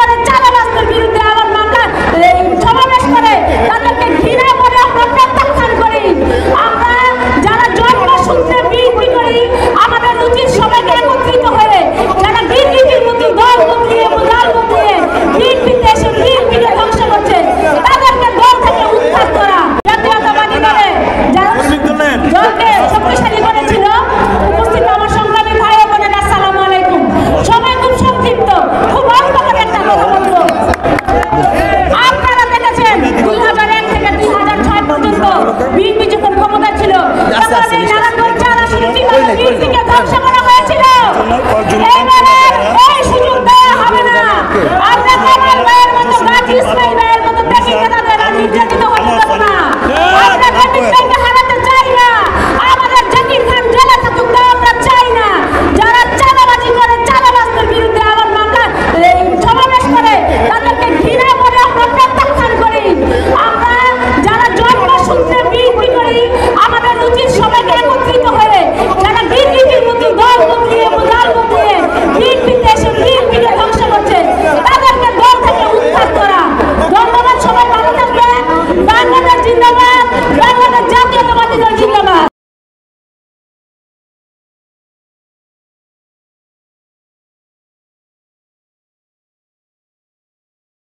করে চাঁদাবাজদের বিরুদ্ধে আবার মামলা সমাবেশ করে তাদেরকে ঘৃণা করে আমরা প্রত্যাখ্যান করি। আমরা যারা জন্মসূত্রে বিএনপি করি আমাদের উচিত সবাইকে একত্রিত হয়ে যারা বিএনপির মধ্যে দল বদলিয়ে বিএনপিতে এসে বিএনপিকে ধ্বংস করছে তাদেরকে দল থেকে উৎখাত করা। জাতীয়তাবাদী দলে যারা দলকে শক্তিশালী করেছিল উপস্থিত আমার সংগ্রামী ভাই ও বোনেরা আসসালামু আলাইকুম। সবাই খুব সংক্ষিপ্ত খুব অল্প করে একটা কথা বলবো। আপনারা দেখেছেন 2001 থেকে 2006 পর্যন্ত বিএনপি যখন ক্ষমতা ছিল তখন এই নারায়ণগঞ্জ চার আসনে বিএনপিকে ধ্বংস করা হয়েছিল। এবারে এই সুযোগ দেওয়া হবে না। আমরা কামাল ভাইয়ের মতো গাজী ইসমাইল ভাইয়ের মতো দেখি নেতাদের আর নির্যাতিত হতে দেব না। আমরা হামিদ ভাইকে হারাতে চাই না। আমাদের জাকির খান জেলে থাকুক তা আমরা চাই না। যারা চাঁদাবাজি করে চাঁদাবাজদের বিরুদ্ধে আবার মামলা সমাবেশ করে তাদেরকে ঘৃণা করে আমরা প্রত্যাখ্যান করি। আমরা যারা জন্মসূত্রে বিএনপি করি আমাদের উচিত